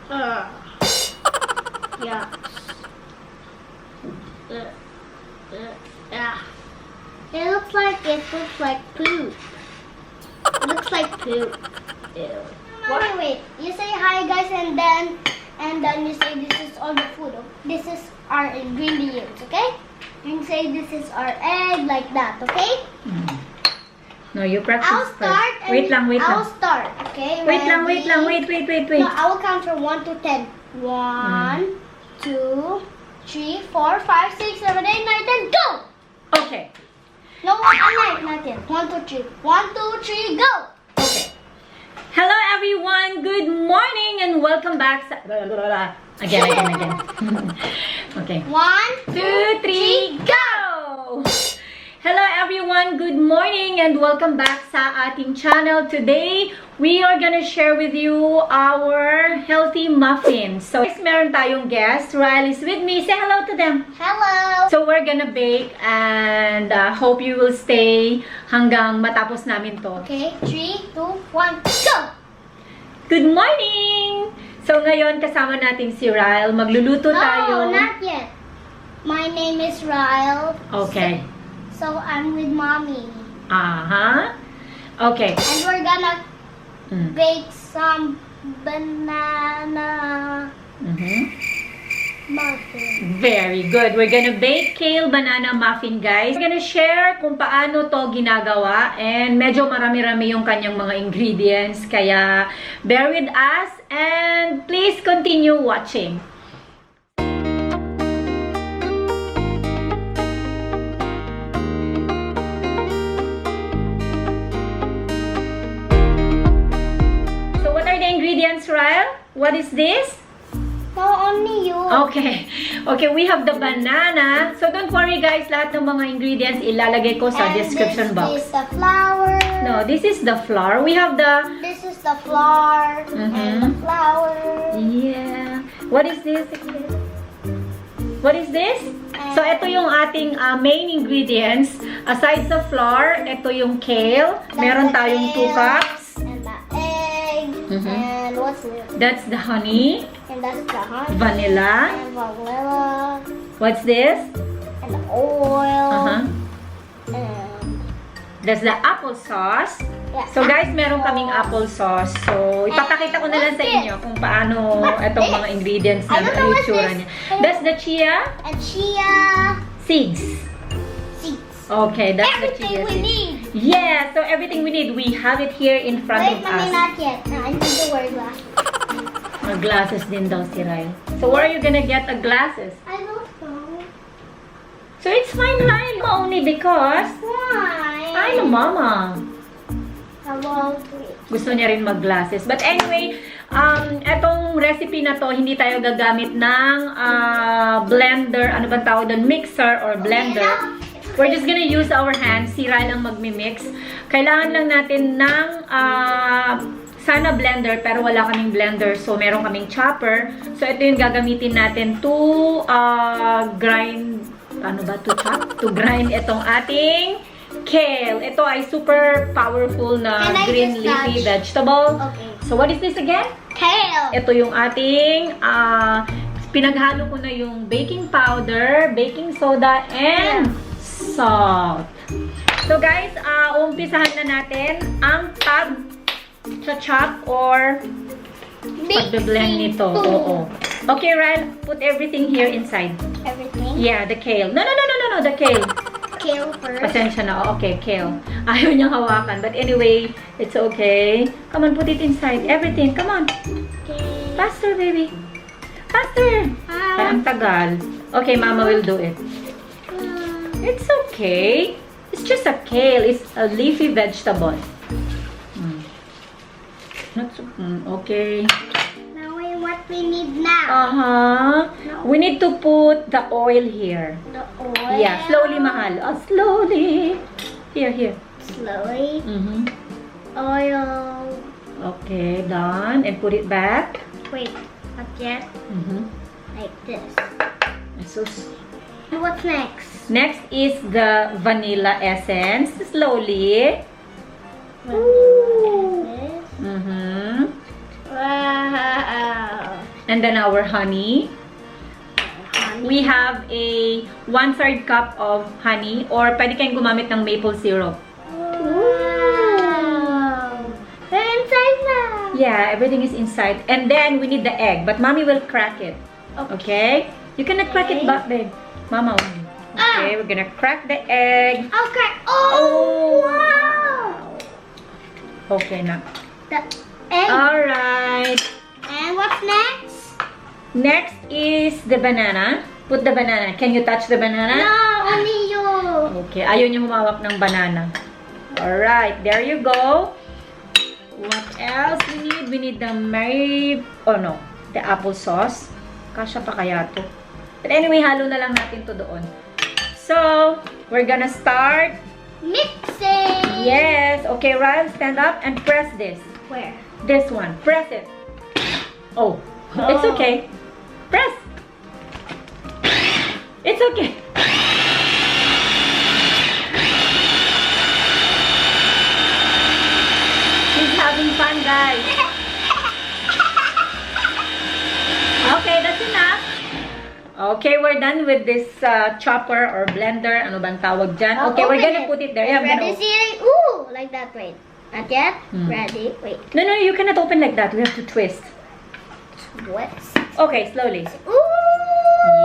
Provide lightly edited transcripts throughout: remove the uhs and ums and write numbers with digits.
Yeah. It looks like poop. It looks like poop. Ew. Wait. You say hi guys and then you say this is all the food. This is our ingredients, okay? You say this is our egg like that, okay? No, you practice I'll start. first. Wait lang. I'll start, okay? Wait lang. Wait. No, I will count from 1 to 10. 1, 2, 3, 4, 5, 6, 7, 8, 9, 10, go! Okay. No, not yet. 1, 2, 3. 1, 2, 3, go! Okay. Hello everyone, good morning and welcome back sa... Again. Okay. 1, 2, 3, go! Hello everyone, good morning and welcome back sa ating channel. Today, we are gonna share with you our healthy muffins. So, meron tayong guest. Ryle is with me. Say hello to them. hello! So, we're gonna bake and hope you will stay hanggang matapos namin to. Okay, 3, 2, 1, go! Good morning! So, ngayon kasama natin si Ryle. Magluluto tayo. No, not yet. My name is Ryle. Okay. So I'm with mommy. Okay. And we're gonna bake some banana muffin. Very good. We're gonna bake kale banana muffin, guys. We're gonna share kung paano to ginagawa. And medyo marami-rami yung kanyang mga ingredients. Kaya bear with us and please continue watching. Ingredients, Ryle? What is this? No, only you. Okay. Okay, we have the banana. So don't worry guys, lahat ng mga ingredients ilalagay ko sa description box. This is the flour. No, this is the flour. We have the... This is the flour and the flour. Yeah. What is this? What is this? So ito yung ating main ingredients. Aside sa flour, ito yung kale. Meron tayong 2 cups. And the egg. And what's this? That's the honey. And that's the honey. Vanilla. And vanilla. What's this? And the oil. And that's the apple sauce. yeah, So guys, meron kaming apple sauce. So ipapakita ko na lang sa inyo kung paano itong mga ingredients na itsura niya. That's the chia. And chia Seeds. seeds. Okay, that's the chia Everything we seeds. need. Yeah, so everything we need, we have it here in front Wait, of mommy, us. not yet. I need to wear glasses. Glasses din daw si Ryle. So where are you gonna get the glasses? I don't know. So it's fine, Ryle. Only because Why? I'm a mama. About Gusto niya rin mag-glasses. But anyway, etong recipe na to, hindi tayo gagamit ng blender, ano ba tawag doon? Mixer or blender. We're just gonna use our hands. Si Ryle ang magmi-mix. Kailangan lang natin ng sana blender, pero wala kaming blender. So, meron kaming chopper. So, ito yung gagamitin natin to grind, ano ba? To chop? To grind itong ating kale. Ito ay super powerful na green leafy vegetable. Okay. So, what is this again? Kale. Ito yung ating pinaghalo ko na yung baking powder, baking soda, and salt. So, guys, umpisahan na natin ang pag-chop or pag-blend nito. Oo. Okay, Ryle, put everything here inside. Everything? Yeah, the kale. No, the kale. Kale first. Pasensya na. Okay, kale. Ayaw niyang hawakan. But anyway, it's okay. Come on, put it inside. Everything. Come on. Okay. Faster, baby. Faster. Ay, ang tagal. Okay, Mama will do it. It's okay. It's just a kale. It's a leafy vegetable. Okay. Now what we need now? We need to put the oil here. The oil. Yeah, slowly, mahal. Oh, slowly. Here. Slowly. Oil. Okay, done. And put it back. Wait, not yet. Like this. So, And what's next? next is the vanilla essence. Slowly. Vanilla essence. Wow. And then our honey. We have a 1/3 cup of honey or pwede kayong gumamit ng maple syrup. Wow! They're inside now. Yeah, everything is inside. And then we need the egg, but mommy will crack it. Okay? You cannot crack it back then. Mama will. Okay, we're gonna crack the egg. Okay. Oh! Wow! Okay na. The egg. Alright. And what's next? Next is the banana. Put the banana. Can you touch the banana? No, only you. Okay, ayaw niyo humawak ng banana. Alright, there you go. What else we need? We need the the applesauce. Kasya pa kaya to? But anyway, halo na lang natin to doon. So, we're gonna start mixing. Yes. Okay, Ryle, stand up and press this. Where? This one. Press it. Oh, it's okay. Press. It's okay. She's having fun, guys. Okay, that's enough. Okay, we're done with this chopper or blender. Ano bang tawag dyan? Okay, we're gonna put it there. Yeah, Ready? See? Ooh, like that. Wait. Not yet? Ready? Wait. No, you cannot open like that. We have to twist. What? Okay, slowly. Ooh!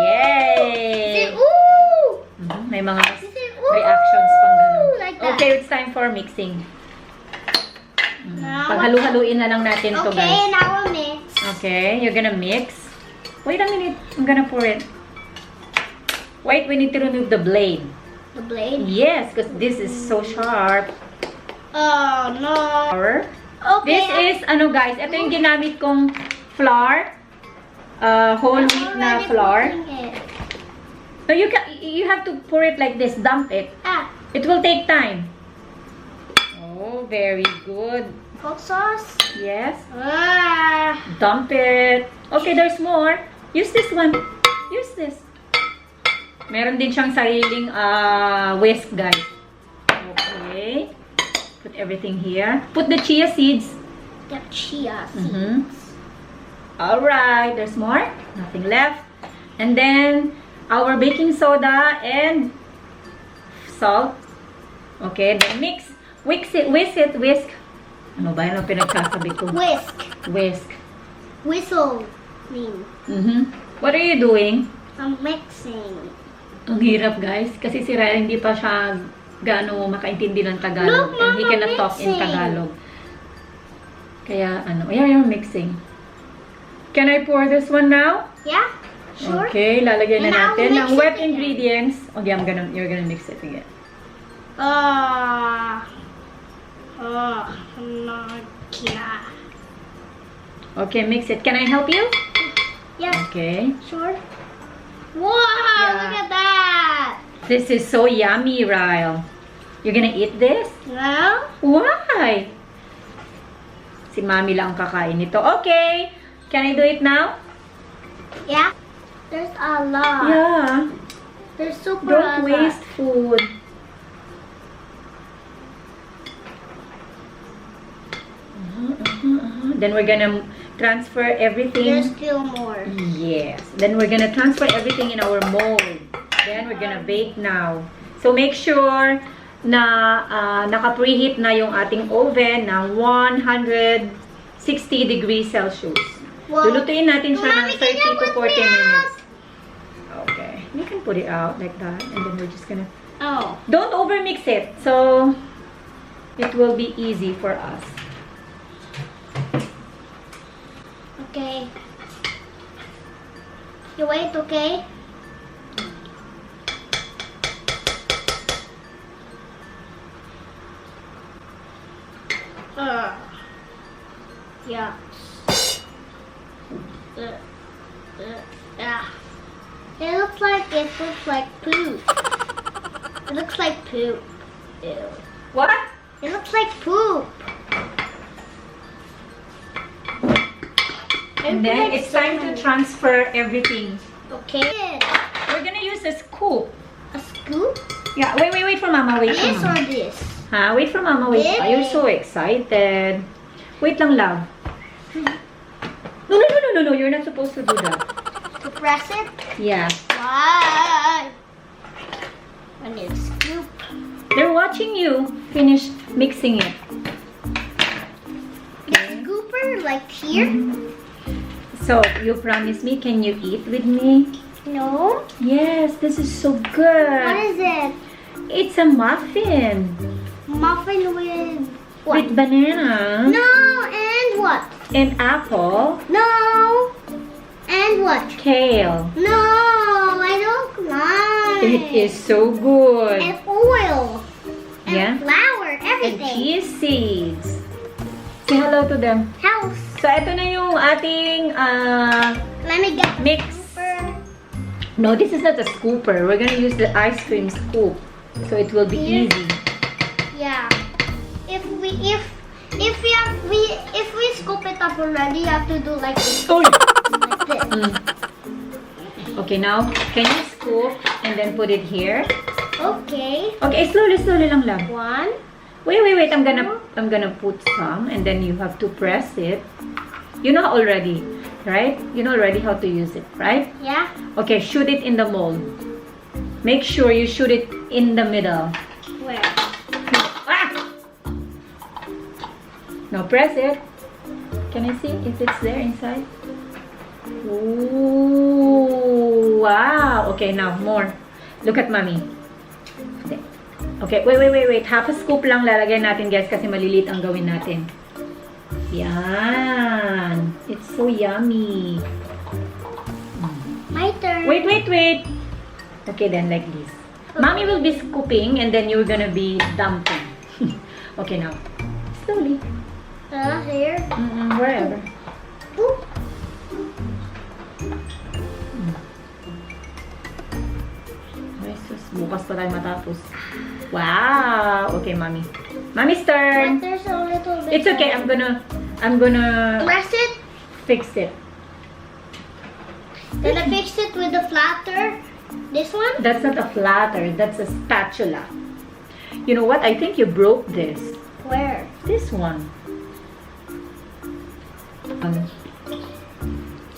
Yay! See? Ooh! May mga See? Ooh! reactions pang ganun. Like that. Okay, it's time for mixing. Now, Paghalu-haluin na lang natin to, okay, guys. now we'll mix. Okay, you're gonna mix. Wait a minute. I'm gonna pour it. Wait, we need to remove the blade. The blade? Yes, because this is so sharp. Oh, no. Okay. This is, guys, ito yung ginamit kong flour. Whole wheat na flour. No, you have to pour it like this. Dump it. It will take time. Oh, very good. Coke sauce? Yes. Dump it. Okay, there's more. Use this one. Use this. Meron din siyang sariling whisk, guys. Okay. Put everything here. Put the chia seeds. The chia seeds. Alright, there's more. Nothing left. And then, our baking soda and salt. Okay, then mix. Whisk it. Whisk. Ano ba yun ang pinagsasabi ko? Whisk. Whisk. Whistle. What are you doing? I'm mixing. Ang hirap, guys. Kasi si Ryle hindi pa siya gaano makaintindi ng Tagalog. Look, and he Mama, cannot talk in mixing. Tagalog. Kaya, yeah, you're mixing. Can I pour this one now? Yeah, sure. Okay, lalagyan na And I'll natin mix ng it wet again. ingredients. Okay, you're gonna mix it again. Okay, mix it. Can I help you? Yeah, Okay. sure. Wow, look at that. This is so yummy, Ryle. You're gonna eat this? No? Why? Si Mami lang kakain nito. Okay. Can I do it now? Yeah. There's a lot. Yeah. There's super a Don't waste food. Then we're gonna transfer everything. There's still more. Yes. Then we're gonna transfer everything in our mold. Then we're gonna bake now. So make sure na naka-preheat na yung ating oven ng 160 degrees Celsius. Well, Lulutuin natin siya ng Mommy, can 30 you to put 40 me out? minutes. Okay. You can put it out like that. And then we're just gonna... Oh. Don't overmix it. So, it will be easy for us. Okay. You wait, okay? Yeah. It looks like poop. It looks like poop. Ew. What? It looks like poop. And then it's time to transfer everything. Okay. We're gonna use a scoop. A scoop? Yeah, wait for Mama. Wait for This Mama. or this? Wait for Mama. Wait. This? You're so excited. Wait lang, love. No. no. You're not supposed to do that. To press it? Yeah. Why? I need a scoop. They're watching you finish mixing it. Scooper, like here? So, you promise me, can you eat with me? No. Yes, this is so good. What is it? It's a muffin. Muffin with what? With banana. No, and what? And apple. No. And what? Kale. No, I don't like. It is so good. And oil. And Yeah. flour, And everything. chia seeds. Say hello to them. House. So, ito na yung ating Let me get the mix. scooper. No, this is not a scooper. We're gonna use the ice cream scoop. So, it will be Here. easy. Yeah. If we scoop it up already, you have to do like this. Oh. Like this. Okay, now, can you scoop and then put it here? Okay. Okay, slowly lang lang. One. Wait. I'm gonna put some, and then you have to press it. You know already, right? You know already how to use it, right? Yeah. Okay, shoot it in the mold. Make sure you shoot it in the middle. Where? Ah! Now press it. Can I see if it's there inside? Ooh, wow. Okay, now more. Look at mommy. Okay, wait. Half a scoop lang lalagay natin, guys, kasi malilit ang gawin natin. Yan. It's so yummy. My turn. Wait. Okay, then like this. Mommy will be scooping and then you're gonna be dumping. Okay, now. Slowly. Here. Wherever. Boop. Ay, sus. Bukas pa tayo matapos. Wow. Okay, mommy. Mommy's turn. But there's a little bit. It's okay. I'm gonna Press it. fix it. Then I fix it with the flatter. This one? That's not a flatter. That's a spatula. You know what? I think you broke this. Where? This one.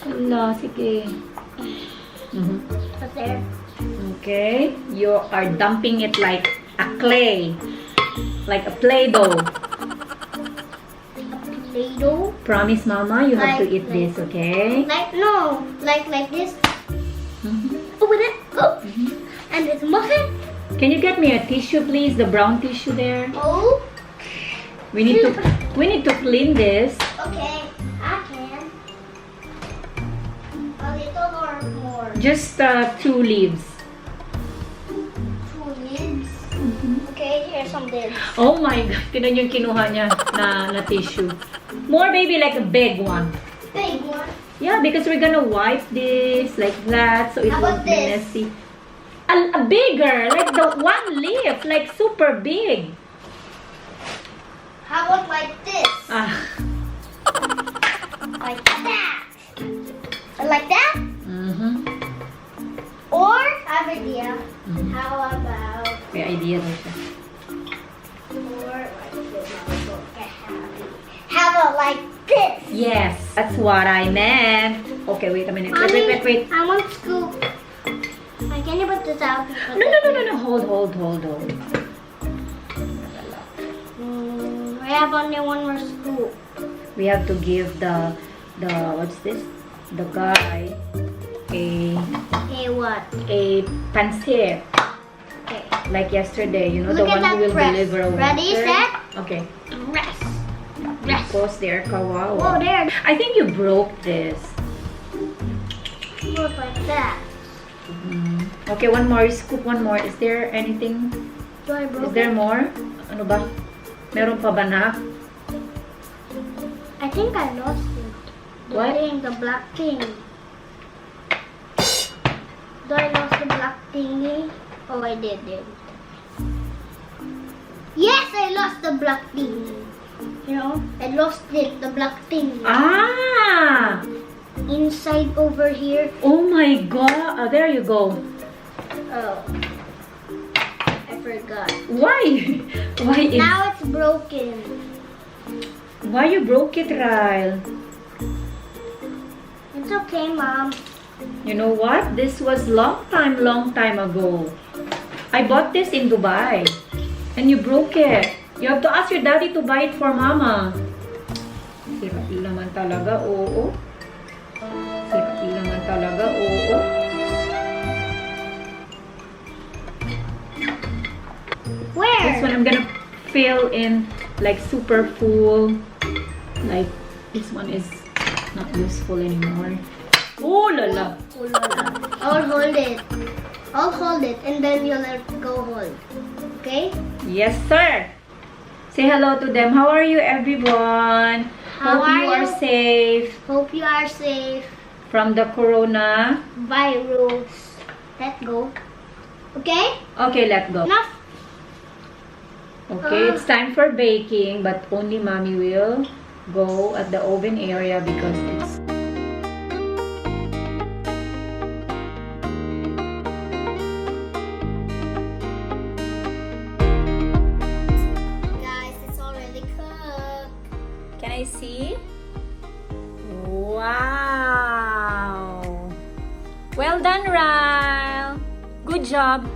Hala, sige. Up there. Okay. You are dumping it like a clay. Like a Play-Doh. Play-Doh. Promise, Mama, you have to Like- eat this, okay? Like no. Like this. Open it. Oh. And it's muffin. Can you get me a tissue, please? The brown tissue there. Oh. We need to clean this. Okay. I can. A little or more. Just 2 leaves. 2 lids. Okay, here's some lids. Oh my God! Tinan yung kinuha niya na tissue. More, baby, like a big one. Big one. Yeah, because we're gonna wipe this like that, so it How won't about be this? messy. A bigger, like the one leaf, like super big. How about like this? Ah. Like that. Like that? Or I have an idea. How about May idea daw siya. how about like this? Yes, that's what I meant. Okay, wait a minute. Mommy, Wait. I want scoop. Can you put this out? No. Hold. I have only one more scoop. We have to give the what's this? The guy Okay, what? a pancit. Okay. Like yesterday, you know, Look the at one who that will press. deliver a Ready, water. set? Okay. Rest. Pause there, kawawa. Whoa, there. I think you broke this. Look like that. Okay, one more. Scoop one more. Is there anything? Do I broke Is there it? more? Ano ba? Meron pa ba na? I think I lost it. What? The black thing. Do I lost the black thingy? Oh, I did. Yes, I lost the black thing. You know, I lost it, the black thing. Ah! Inside over here. Oh my God! Oh, there you go. Oh, I forgot. Why? Now it's broken. Why you broke it, Ryle? It's okay, Mom. You know what? This was long time ago. I bought this in Dubai. And you broke it. You have to ask your daddy to buy it for Mama. Sira naman talaga, oo. Sira naman talaga, oo. Where? This one I'm gonna fill in like super full. Like this one is not useful anymore. Oh la la. Oh, Lola. I'll hold it. I'll hold it and then you'll let go hold. Okay? Yes, sir. Say hello to them. How are you, everyone? How Hope are you are you? safe Hope you are safe. from the corona. Virus. Let go. Okay? Okay, let go. Enough. Okay, it's time for baking, but only Mommy will go at the oven area because it's... Guys, it's already cooked. Can I see? Wow! Well done, Ryle! Good job!